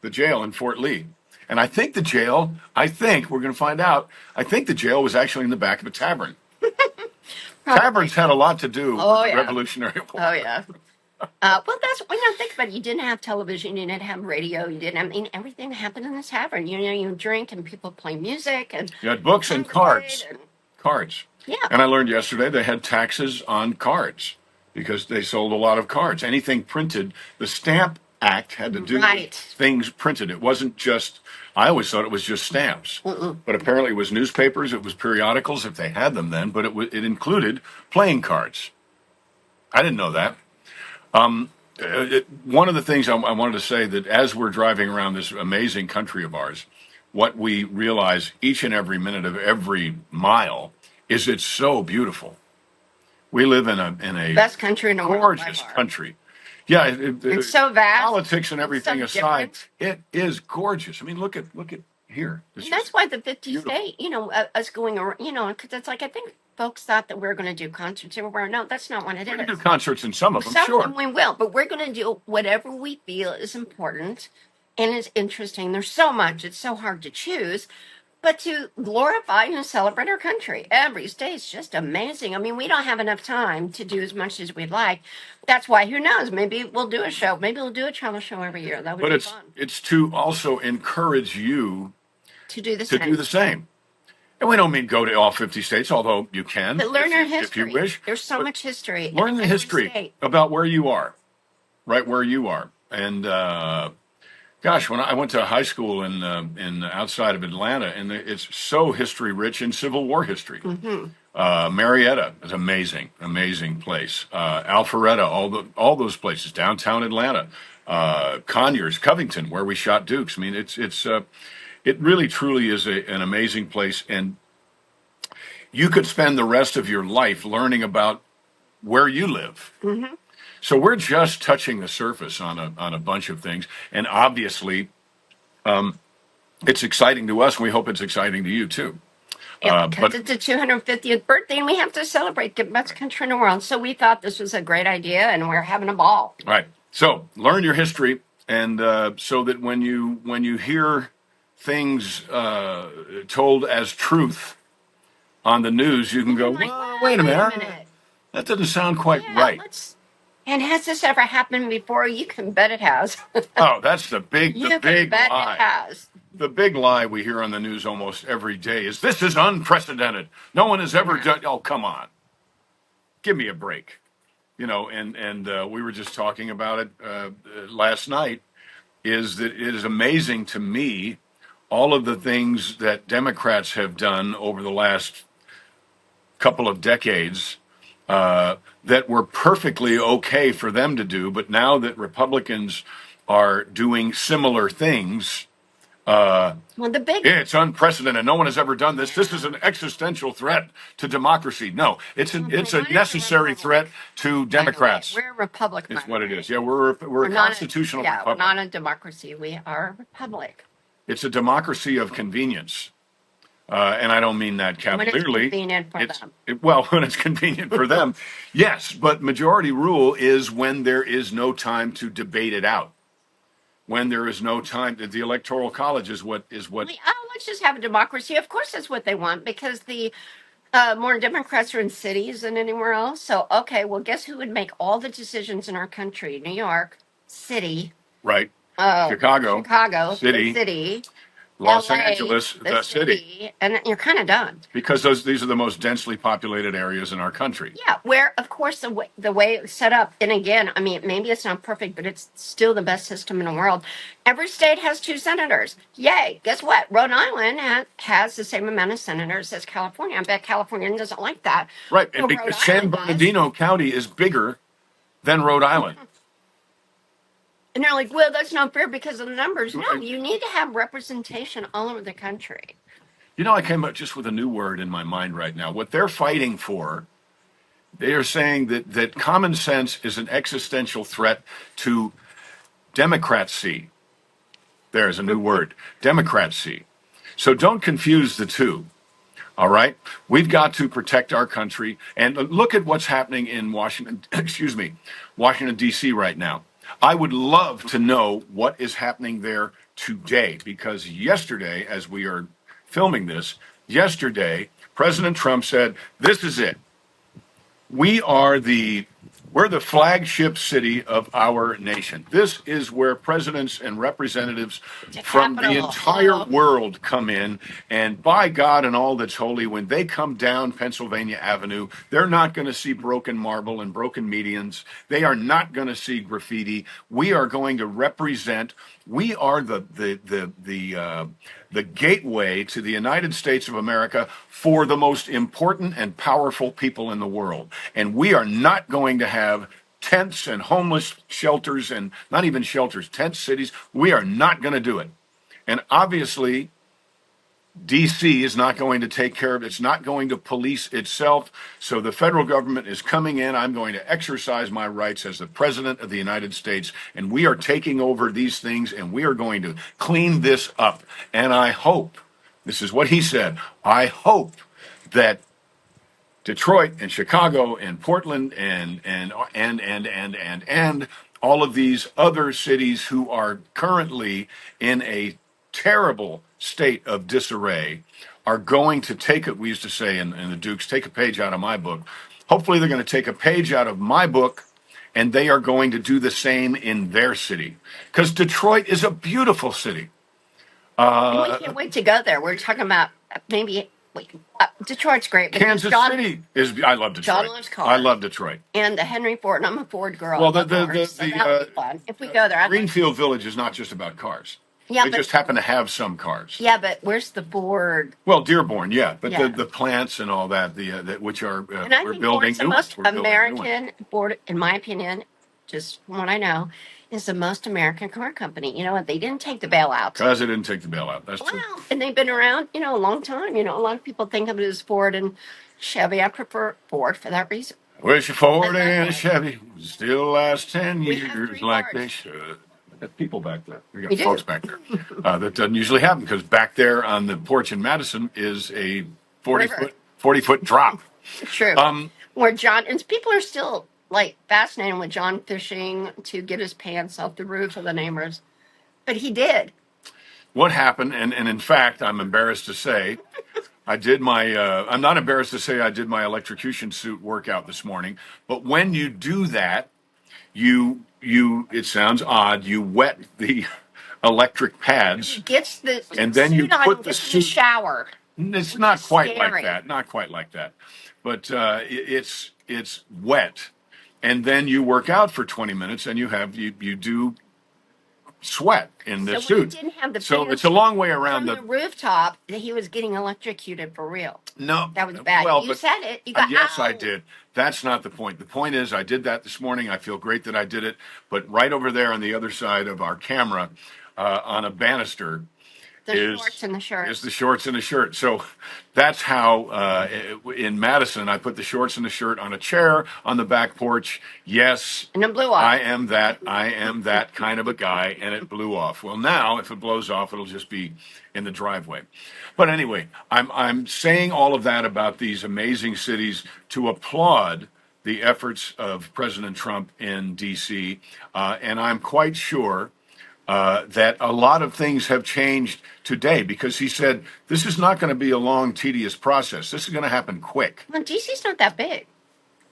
the jail in Fort Lee. And I think we're going to find out, I think the jail was actually in the back of a tavern. Taverns had a lot to do with the Revolutionary War. Oh, yeah. Well, that's when you think about it. You didn't have television, you didn't have radio, everything happened in the tavern. You drink and people play music. And you had books and cards. Cards. Yeah. And I learned yesterday they had taxes on cards because they sold a lot of cards. Anything printed, the Stamp Act had to do with things printed. It wasn't just, I always thought it was just stamps. But apparently it was newspapers, it was periodicals, if they had them then, but it included playing cards. I didn't know that. One of the things I wanted to say that as we're driving around this amazing country of ours, what we realize each and every minute of every mile is it's so beautiful. We live in a best country in the world, gorgeous country. Yeah, it's so vast. Politics and everything aside, different. It is gorgeous. I mean, look at here. That's why the 50 state, us going around, because it's like I think folks thought that we were going to do concerts everywhere. No, that's not what it is. We're going to do concerts in some of them, sure. Some of them we will, but we're going to do whatever we feel is important and is interesting. There's so much; it's so hard to choose. But to glorify and celebrate our country, every state's just amazing. I mean, we don't have enough time to do as much as we'd like. That's why, who knows? Maybe we'll do a show. Maybe we'll do a travel show every year. That would be fun. But it's to also encourage you to do the same. And we don't mean go to all 50 states, although you can. But learn our history. If you wish. There's so much history. Learn the history about where you are, right where you are. And Gosh, when I went to high school in outside of Atlanta, and it's so history rich in Civil War history. Marietta is amazing, amazing place. Alpharetta, all those places, downtown Atlanta, Conyers, Covington, where we shot Dukes. I mean, it really truly is an amazing place, and you could spend the rest of your life learning about where you live. So we're just touching the surface on a bunch of things, and obviously, it's exciting to us, and we hope it's exciting to you too. Yeah, because it's the 250th birthday, and we have to celebrate the best country in the world. So we thought this was a great idea, and we're having a ball. Right. So learn your history, and so that when you hear things told as truth on the news, you can go, Like, well, wait a minute. That doesn't sound quite right. And has this ever happened before? You can bet it has. Oh, that's the big You the can big bet lie. it has. The big lie we hear on the news almost every day is this is unprecedented. No one has ever done. Oh, come on, give me a break. You know, and we were just talking about it last night. Is that it is amazing to me all of the things that Democrats have done over the last couple of decades that were perfectly okay for them to do, but now that Republicans are doing similar things, it's unprecedented. No one has ever done this. This is an existential threat to democracy. No, it's a necessary threat to Democrats. We're a republic. It's what it is. Yeah, we're a constitutional republic. We're not a democracy. We are a republic. It's a democracy of convenience. And I don't mean that cavalierly. When it's convenient for them. Well, when it's convenient for them, yes. But majority rule is when there is no time to debate it out. When there is no time, the Electoral College is what. Let's just have a democracy. Of course, that's what they want because the more Democrats are in cities than anywhere else. So, okay, well, guess who would make all the decisions in our country? New York City, right? Chicago, City. Los LA, Angeles, the city, and you're kind of done because these are the most densely populated areas in our country. Yeah, where of course the way it's set up, and again, I mean, maybe it's not perfect, but it's still the best system in the world. Every state has 2 senators. Yay! Guess what? Rhode Island has the same amount of senators as California. I bet California doesn't like that. Right, and because San Bernardino County is bigger than Rhode Island. And they're like, well, that's not fair because of the numbers. No, you need to have representation all over the country. You know, I came up just with a new word in my mind right now. What they're fighting for, they are saying that common sense is an existential threat to democracy. There's a new word, democracy. So don't confuse the two. All right? We've got to protect our country. And look at what's happening in Washington, Washington, D.C. right now. I would love to know what is happening there today, because yesterday, as we are filming this, yesterday, President Trump said, this is it. We're the flagship city of our nation. This is where presidents and representatives from the entire world come in. And by God and all that's holy, when they come down Pennsylvania Avenue, they're not going to see broken marble and broken medians. They are not going to see graffiti. We are going to represent. We are the gateway to the United States of America for the most important and powerful people in the world. And we are not going to have tents and homeless shelters, and not even shelters, tent cities. We are not going to do it. And obviously, D.C. is not going to take care of it. It's not going to police itself. So the federal government is coming in. I'm going to exercise my rights as the president of the United States. And we are taking over these things, and we are going to clean this up. And I hope, this is what he said, I hope that Detroit and Chicago and Portland and all of these other cities who are currently in a terrible state of disarray are going to take it. We used to say in the Dukes, take a page out of my book. Hopefully they're going to take a page out of my book, and they are going to do the same in their city. Because Detroit is a beautiful city. We can't wait to go there. We're talking about maybe Detroit's great. Kansas City is. I love Detroit. John loves cars. I love Detroit. And the Henry Ford. And I'm a Ford girl. Well, that would be fun if we go there. Greenfield Village is not just about cars. Yeah, they just happen to have some cars. Yeah, but where's the Ford? Well, Dearborn, yeah, but the plants and all that, which are and I we're think building Ford's the new ones. most American Ford, in my opinion, just from what I know, is the most American car company. You know what? They didn't take the bailout. Because they didn't take the bailout. That's true. And they've been around, a long time. A lot of people think of it as Ford and Chevy. I prefer Ford for that reason. Wish a Ford and a Chevy still last 10 years like they should. Got people back there. We got folks back there. That doesn't usually happen because back there on the porch in Madison is a 40-foot drop. True. Where John, and people are still fascinated with John fishing to get his pants off the roof of the neighbors. But he did. What happened, and in fact, I'm embarrassed to say, I'm not embarrassed to say I did my electrocution suit workout this morning. But when you do that, it sounds odd, you wet the electric pads. And then you put the suit in the shower. It's not quite like that. Not quite like that. But it's wet. And then you work out for 20 minutes and you do sweat in the suit. He didn't have the so it's a long way around the rooftop. He was getting electrocuted for real. No, that was bad. You said it. You got yes, I did. That's not the point. The point is, I did that this morning. I feel great that I did it. But right over there on the other side of our camera, on a banister, shorts and the shirt. Is the shorts and the shirt. So that's how in Madison I put the shorts and the shirt on a chair on the back porch. Yes, and it blew off. I am that kind of a guy, and it blew off. Well, now if it blows off, it'll just be in the driveway. But anyway, I'm saying all of that about these amazing cities to applaud the efforts of President Trump in D.C., and I'm quite sure that a lot of things have changed today because he said this is not going to be a long, tedious process. This is going to happen quick. Well, DC's not that big.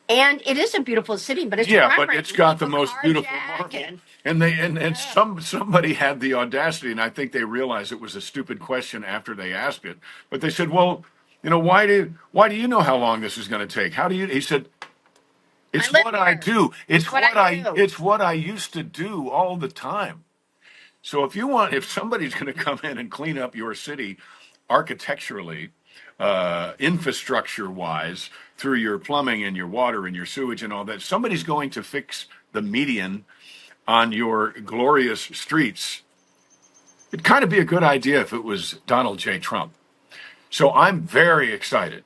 And it is a beautiful city, but it's but it's got the most beautiful marble. And somebody had the audacity, and I think they realized it was a stupid question after they asked it. But they said, "Well, why do you know how long this is going to take? How do you?" He said, "It's what I do. It's what I used to do all the time." So if somebody's going to come in and clean up your city architecturally, infrastructure-wise, through your plumbing and your water and your sewage and all that, somebody's going to fix the median on your glorious streets. It'd kind of be a good idea if it was Donald J. Trump. So I'm very excited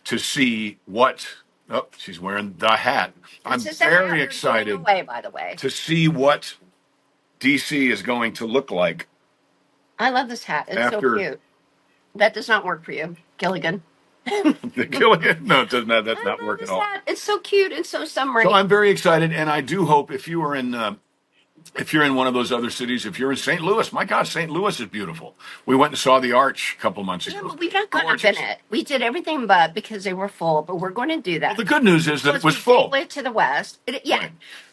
to see what. Oh, she's wearing the hat. I'm very excited to see what DC is going to look like. I love this hat. It's so cute. That does not work for you, Gilligan. The Gilligan? No, it does not. That's not work at all. It's so cute. It's so summery. So I'm very excited, and I do hope if you're in one of those other cities, if you're in St. Louis, my God, St. Louis is beautiful. We went and saw the Arch a couple months ago. Yeah, but we've not gone up in it. We did everything but because they were full, but we're going to do that. Well, the good news is that it was full. Gateway to the west. Right.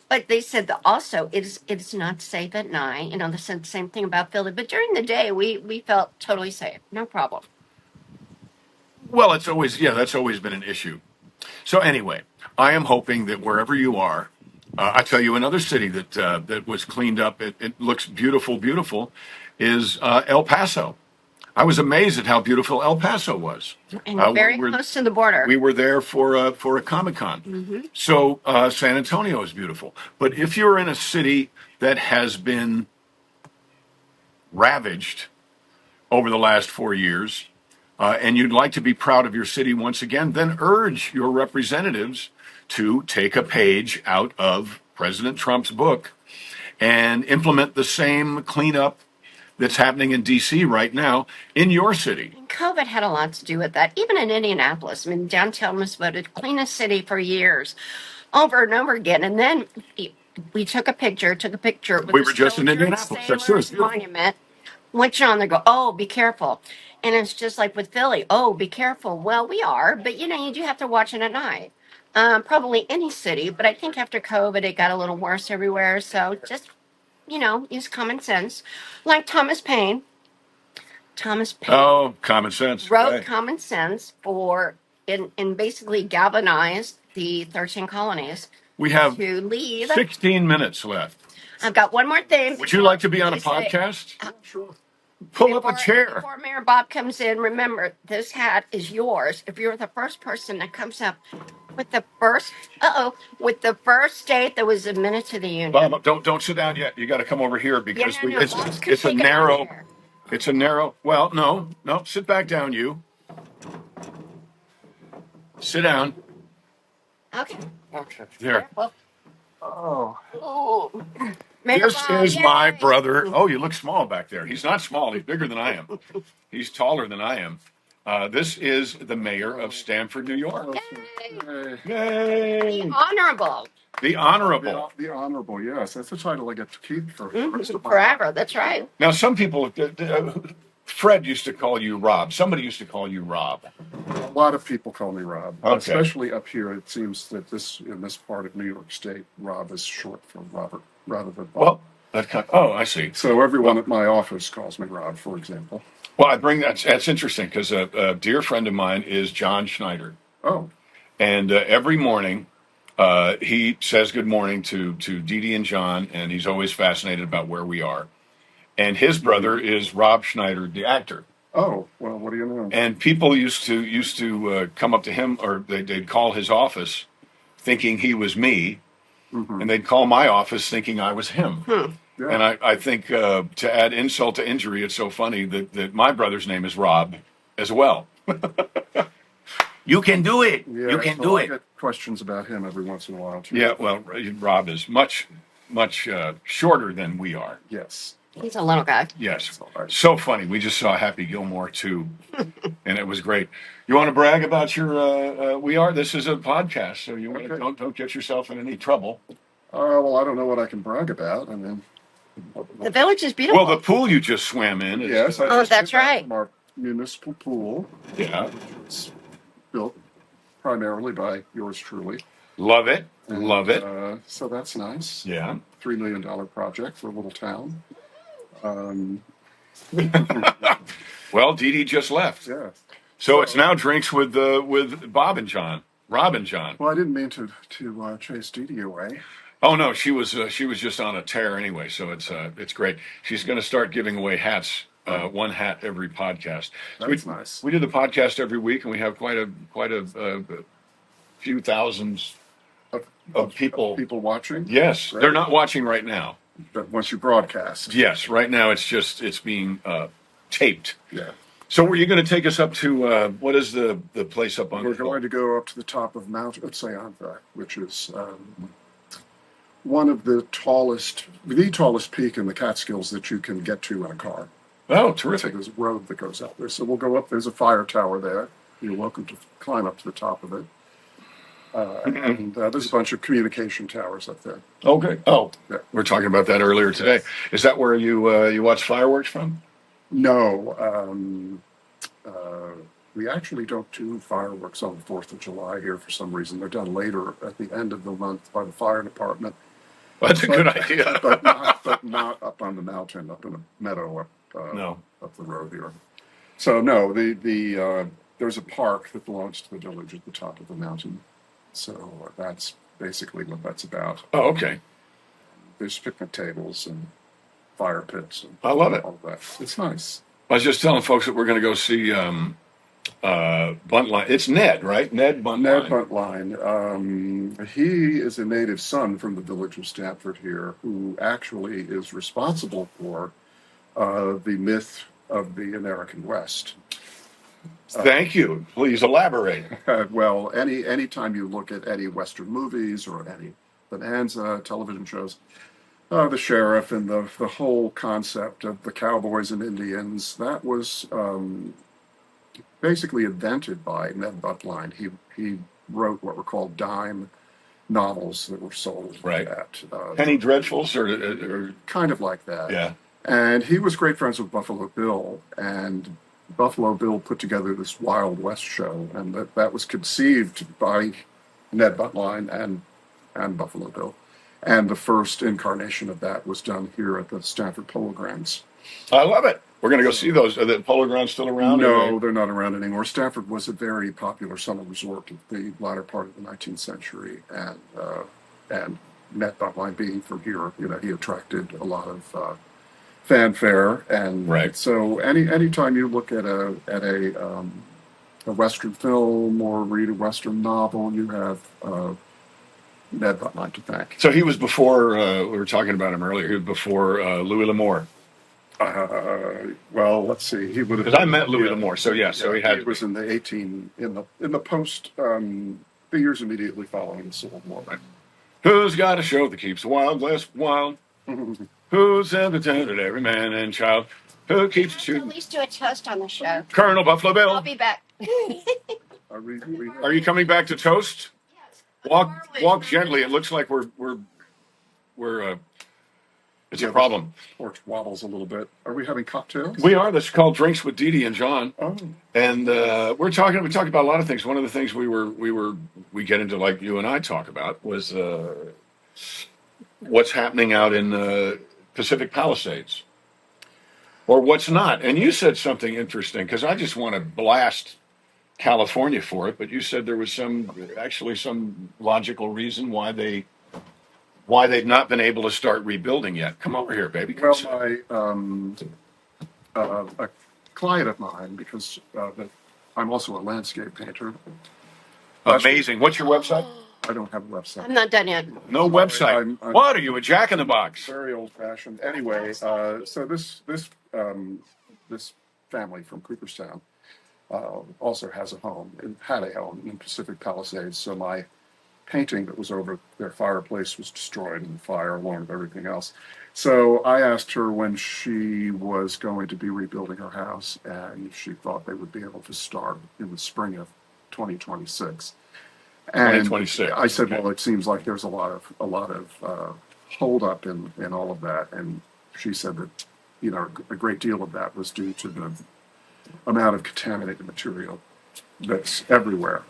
But they said that also it's not safe at night. They said the same thing about Philly. But during the day, we felt totally safe. No problem. Well, that's always been an issue. So anyway, I am hoping that wherever you are, I tell you, another city that was cleaned up, it looks beautiful, is El Paso. I was amazed at how beautiful El Paso was. And very close to the border. We were there for a Comic-Con. Mm-hmm. So San Antonio is beautiful. But if you're in a city that has been ravaged over the last 4 years, and you'd like to be proud of your city once again, then urge your representatives to take a page out of President Trump's book and implement the same cleanup that's happening in D.C. right now in your city. COVID had a lot to do with that. Even in Indianapolis, downtown was voted cleanest city for years, over and over again. And then we took a picture. We were just in Indianapolis. That's true. Monument. Went on there, go, oh, be careful. And it's just like with Philly, oh, be careful. Well, we are, but you do have to watch it at night. Probably any city, but I think after COVID, it got a little worse everywhere. So just use common sense. Like Thomas Paine Thomas Paine. Oh, Common Sense. Wrote Right. Common Sense and basically galvanized the 13 colonies. We have to leave. 16 minutes left. I've got one more thing. Would you like to be on a podcast? Sure. Pull up a chair. Before Mayor Bob comes in, remember, this hat is yours. If you're the first person that comes up with the first state that was admitted to the union. Bob, don't sit down yet. You got to come over here because it's a narrow. It's a narrow. Well, no, sit back down, you. Sit down. Okay. There. Oh. This is my brother. Oh, you look small back there. He's not small. He's bigger than I am. He's taller than I am. This is the mayor of Stamford, New York. Yay. Yay. The Honorable. The Honorable. The Honorable, yes. That's a title I get to keep for the rest of my forever. life. That's right. Now, some people, Fred used to call you Rob. Somebody used to call you Rob. A lot of people call me Rob. Okay. Especially up here, it seems that in this part of New York State, Rob is short for Robert rather than Bob. Well, I see. So everyone at my office calls me Rob, for example. Well, I bring that's interesting because a dear friend of mine is John Schneider. Oh. And every morning, he says good morning to Dee Dee and John, and he's always fascinated about where we are. And his brother is Rob Schneider, the actor. Oh, well, what do you know? And people used to come up to him, or they'd call his office thinking he was me, and they'd call my office thinking I was him. Yeah. And I think to add insult to injury, it's so funny that my brother's name is Rob as well. You can do it. Yeah, you can so do I it. get questions about him every once in a while, too. Yeah, well, Rob is much shorter than we are. Yes. He's a little guy. Yes. So funny. We just saw Happy Gilmore 2, and it was great. You want to brag about your, this is a podcast, so you don't get yourself in any trouble. Well, I don't know what I can brag about. I mean, the village is beautiful. Well, the pool you just swam in. Yes. That's right. From our municipal pool. Yeah. It's built primarily by yours truly. Love it. And, love it. So that's nice. Yeah. $3 million project for a little town. Well, Dee Dee just left. Yeah. So it's now drinks with Bob and John, Rob and John. Well, I didn't mean to chase Dee Dee away. Oh no, she was just on a tear anyway. So it's great. She's going to start giving away hats. One hat every podcast. So That's nice. We do the podcast every week, and we have quite a few thousands of people. People watching. Yes, Right. They're not watching right now. But once you broadcast. Yes, right now it's being taped. Yeah. So were you going to take us up to what is the place up on? We're going to go up to the top of Mount Otsayantha, which is one of the tallest peak in the Catskills that you can get to in a car. Oh, terrific! So there's a road that goes up there. So we'll go up. There's a fire tower there. You're welcome to climb up to the top of it. And there's a bunch of communication towers up there. Okay. Oh, Yeah. we were talking about that earlier today. Is that where you watch fireworks from? No. We actually don't do fireworks on the 4th of July here for some reason. They're done later at the end of the month by the fire department. Well, that's a good idea. but not up on the mountain, up in a meadow up the road here. So no, there's a park that belongs to the village at the top of the mountain. So that's basically what that's about. Oh, okay. There's picnic tables and fire pits. And I love it. All that. It's nice. I was just telling folks that we're going to go see Buntline. It's Ned, right? Ned Buntline. Ned Buntline. He is a native son from the village of Stamford here, who actually is responsible for the myth of the American West. Thank you. Please elaborate. Well, any time you look at any Western movies or any Bonanza television shows, the sheriff and the whole concept of the cowboys and Indians, that was basically invented by Ned Buntline. He wrote what were called dime novels that were sold at Penny Dreadfuls or kind of like that. Yeah. And he was great friends with Buffalo Bill, and Buffalo Bill put together this Wild West show, and that was conceived by Ned Buntline and Buffalo Bill. And the first incarnation of that was done here at the Stanford Polo Grounds. I love it. We're going to go see those. Are the Polo Grounds still around? No, they're not around anymore. Stanford was a very popular summer resort at the latter part of the 19th century, and Ned Buntline being from here, he attracted a lot of fanfare, and right. So anytime you look at a Western film or read a Western novel, you have Ned Buntline to thank. So he was before, we were talking about him earlier, he was before Louis L'Amour. Well, let's see. He would have. Because I met Louis L'Amour, so so he had. He was in the post the years immediately following the Civil War. Right. Who's got a show that keeps the Wild West wild? Who's entertained every man and child? Who keeps shooting? At least do a toast on the show. Colonel Buffalo Bill. I'll be back. Are you coming back to toast? Yes. Walk gently. It looks like we're it's a problem. Porch wobbles a little bit. Are we having cocktails? We are. That's called Drinks with Dee Dee and John. Oh. And we talked about a lot of things. One of the things we get into, like you and I talk about, was what's happening out in Pacific Palisades, or what's not. And you said something interesting, because I just want to blast California for it, but you said there was some logical reason why they've not been able to start rebuilding yet. Come over here, baby. Well, a client of mine, because I'm also a landscape painter. Amazing. What's your website? I don't have a website. I'm not done yet. No website. What are you, a jack in the box? Very old fashioned. Anyway, so this family from Cooperstown also had a home in Pacific Palisades. So my painting that was over their fireplace was destroyed in the fire, along with everything else. So I asked her when she was going to be rebuilding her house, and she thought they would be able to start in the spring of 2026. And 2026. I said, well, it seems like there's a lot of hold up in all of that. And she said that, a great deal of that was due to the amount of contaminated material that's everywhere.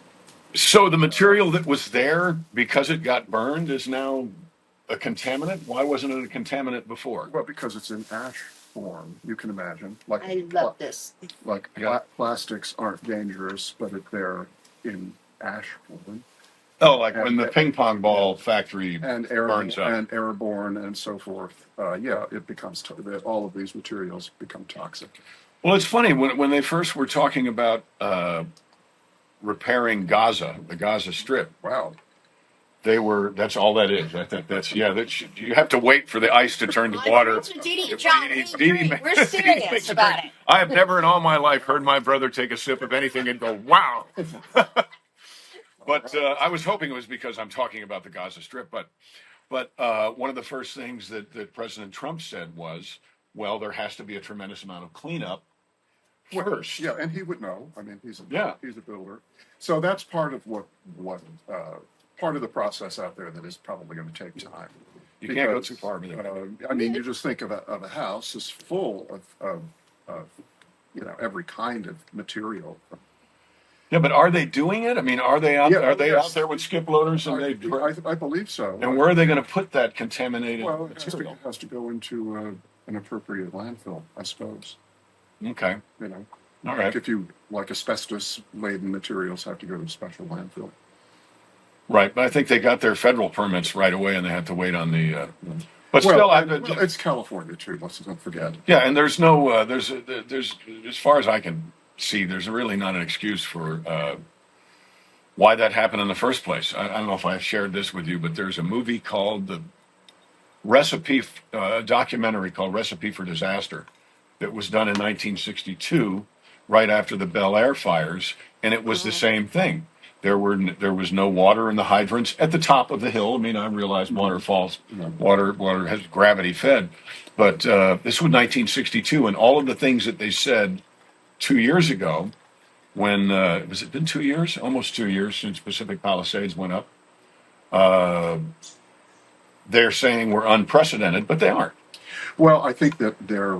So the material that was there, because it got burned, is now a contaminant? Why wasn't it a contaminant before? Well, because it's in ash form, you can imagine. Like I love this. Like plastics aren't dangerous, but if they're in ash form. Oh, like when the ping pong ball factory burns up. And airborne and so forth. It becomes, all of these materials become toxic. Well, it's funny, when they first were talking about repairing Gaza, the Gaza Strip. Wow. That's all that is. I think you have to wait for the ice to turn to water. Dee Dee, John, we're serious about it. I have never in all my life heard my brother take a sip of anything and go, wow. But I was hoping it was because I'm talking about the Gaza Strip. But one of the first things that President Trump said was, well, there has to be a tremendous amount of cleanup first. Yeah, and he would know. I mean, he's a builder. So that's part of what part of the process out there that is probably going to take time. You can't go too far. I mean, you just think of a house is full of every kind of material. Yeah, but are they doing it? I mean, are they out? Are they out there with skip loaders? And I believe so. And where are they going to put that contaminated material? It has to go into an appropriate landfill, I suppose. Okay. All right. Like asbestos-laden materials have to go to a special landfill. Right, but I think they got their federal permits right away, and they had to wait on the. But still, it's California too. Let's don't forget. Yeah, and there's no, there's as far as I can see, there's really not an excuse for why that happened in the first place. I don't know if I shared this with you, but there's a movie called a documentary called Recipe for Disaster that was done in 1962, right after the Bel Air fires, and it was the same thing. There was no water in the hydrants at the top of the hill. I mean, I realize waterfalls, water has gravity fed, but this was 1962, and all of the things that they said 2 years ago, when has it been 2 years? Almost 2 years since Pacific Palisades went up. They're saying we're unprecedented, but they aren't. Well, I think that there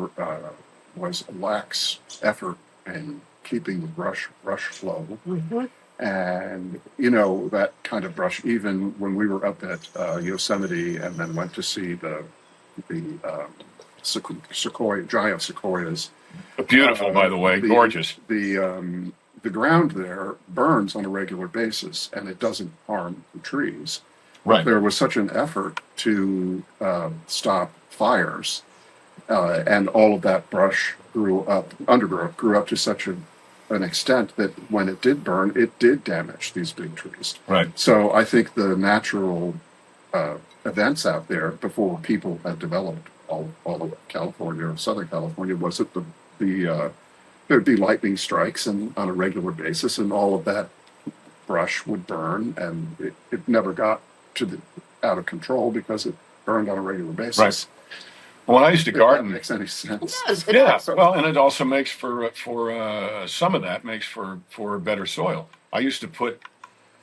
was a lax effort in keeping the brush flow. Mm-hmm. And, that kind of brush, even when we were up at Yosemite and then went to see the giant sequoias. Beautiful, by the way, gorgeous. The ground there burns on a regular basis, and it doesn't harm the trees. Right. But there was such an effort to stop fires, and all of that brush undergrowth grew up to such an extent that when it did burn, it did damage these big trees. Right. So I think the natural events out there before people had developed all of California or Southern California was that there'd be lightning strikes and on a regular basis, and all of that brush would burn, and it never got out of control because it burned on a regular basis. Right. When I used to garden, that makes any sense. It does. Yeah, well, and it also makes for some of that makes for better soil. I used to put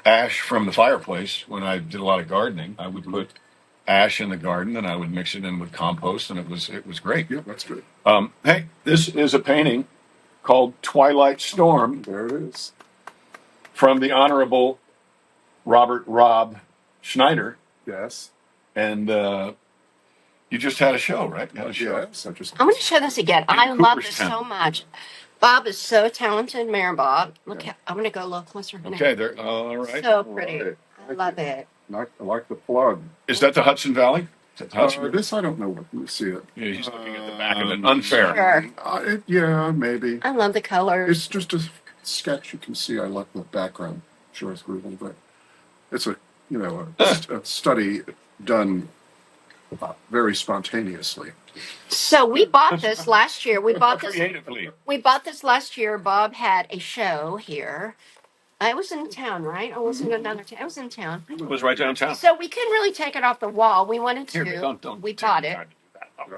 ash from the fireplace when I did a lot of gardening. I would put ash in the garden, and I would mix it in with compost, and it was great. Yeah, that's good. Hey, this is a painting called Twilight Storm. There it is. From the Honorable Rob Schneider. Yes. And you just had a show, right? You had a show. Yes. I'm going to show this again. I love this so much. Bob is so talented, Mayor Bob. Look, I'm going to go a little closer. Okay, there. All right. So pretty. Right. I love it. I like the plug. Is that the Hudson Valley? This I don't know. Let me see it. Yeah, he's looking at the back of it. Unfair. Sure. Yeah, maybe. I love the colors. It's just a sketch. You can see I let the background show through a little bit. It's a study done very spontaneously. So we bought this last year. We bought this creatively. We bought this last year. Bob had a show here. I was in town, right? I wasn't in another town. I was in town. It was right downtown. So we couldn't really take it off the wall. We wanted to. Here, don't we bought it.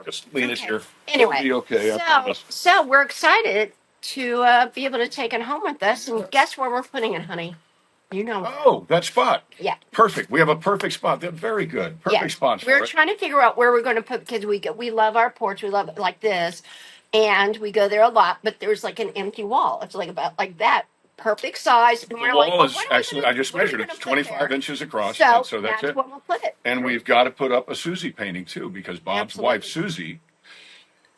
Just lean it here. Anyway, it'll be okay. I promise. So we're excited to be able to take it home with us. And guess where we're putting it, honey? You know. Oh, that spot. Yeah. Perfect. We have a perfect spot. They're very good. Perfect spots. We're trying to figure out where we're going to put, because we love our porch. We love it like this, and we go there a lot. But there's like an empty wall. It's like about like that. Perfect size. And the wall is actually, I just measured it. It's 25 inches across. So that's it. What we'll put it. And we've got to put up a Susie painting too, because Bob's wife, Susie,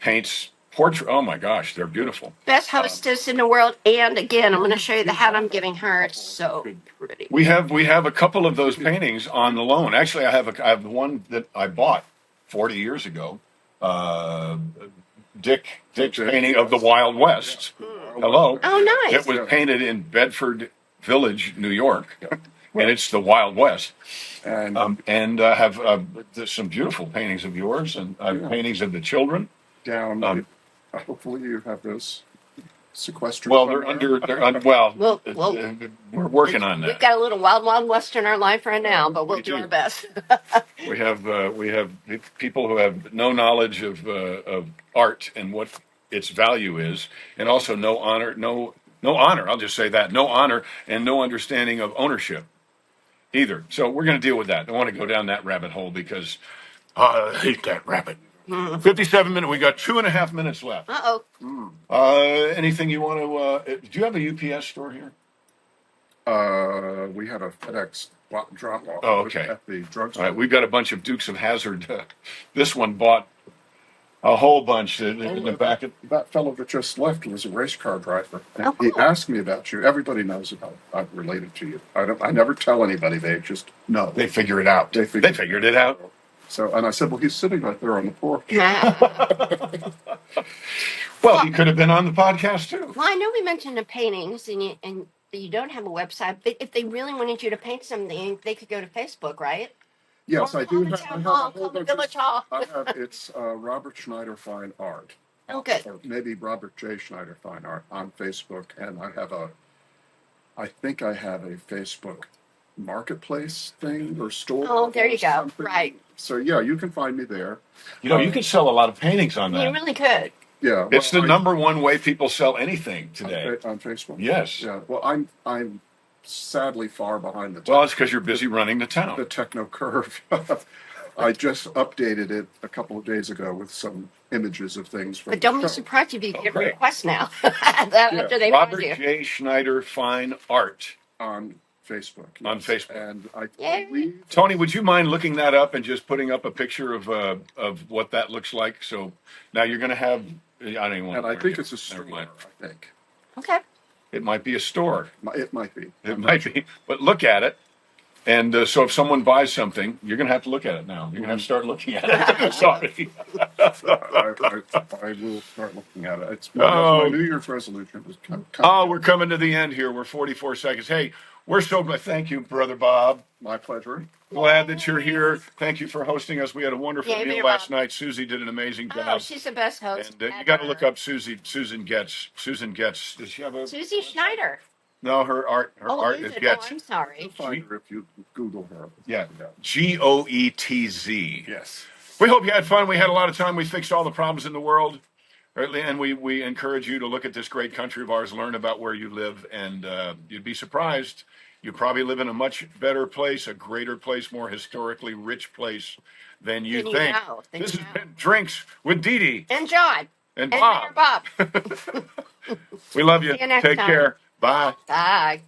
paints portrait. Oh my gosh, they're beautiful. Best hostess in the world. And again, I'm going to show you the hat I'm giving her. It's so pretty. We have a couple of those paintings on the loan. Actually, I have one that I bought 40 years ago. Dick's painting of the Wild West. Hello. Oh, nice. It was painted in Bedford Village, New York, and it's the Wild West. And have some beautiful paintings of yours and paintings of the children. Hopefully you have those sequestered. Well, we're working on that. We've got a little wild west in our life right now, but we'll do our best. We have people who have no knowledge of art and what its value is, and also no honor. I'll just say that, no honor and no understanding of ownership either. So we're going to deal with that. I don't want to go down that rabbit hole because I hate that rabbit. 57 minutes. We got 2.5 minutes left. Anything you want to? Do you have a UPS store here? We had a FedEx drop off. Oh, okay. At the drugstore. All right, we've got a bunch of Dukes of Hazzard. This one bought a whole bunch in the back. That fellow that just left was a race car driver. And he asked me about you. Everybody knows about I'm related to you. I never tell anybody. They just know. They figure it out. They figured it out. So, and I said, well, he's sitting right there on the porch. Well, he could have been on the podcast too. Well, I know we mentioned the paintings, and you don't have a website, but if they really wanted you to paint something, they could go to Facebook, right? Yes, I do. Village Hall. It's Robert Schneider Fine Art. Oh, good. Or maybe Robert J. Schneider Fine Art on Facebook, and I think I have a Facebook marketplace thing or store. Oh, there you go. Something. Right. So yeah, you can find me there. You could sell a lot of paintings on that. You really could. Yeah, it's the number one way people sell anything today on Facebook. Yes. Yeah. Well, I'm sadly far behind the. Well, it's because you're busy running the town. The techno curve. I just updated it a couple of days ago with some images of things. But don't be surprised if you get requests now. After they Robert J. Schneider Fine Art on Facebook. On Yes. Facebook. And I Yay. believe Tony, would you mind looking that up and just putting up a picture of what that looks like? So now you're going to have. I don't even want and to. I think it's a Never store. mind. I think Okay. It might be a store. it might be. It might be. But look at it. And so if someone buys something, you're going to have to look at it now. You're going to have to start looking at it. Sorry. I will start looking at it. That's my New Year's resolution. We're coming to the end here. We're 44 seconds. Hey, we're so glad. Thank you, Brother Bob. My pleasure. Glad that you're here. Thank you for hosting us. We had a wonderful Yay, meal last night. Susie did an amazing job. Oh, she's the best host. And you got to look up Susie. Susan Getz. Does she have a Susie Schneider. No, her art is Getz. I'm sorry. Find her if you Google her. Yeah. Goetz. Yes. We hope you had fun. We had a lot of time. We fixed all the problems in the world. And we encourage you to look at this great country of ours, learn about where you live, and you'd be surprised. You probably live in a much better place, a greater place, more historically rich place than you think. This has been Drinks with Dee Dee. And John. And Bob. Bob. We love you. See you next Take time. care. Bye. Bye.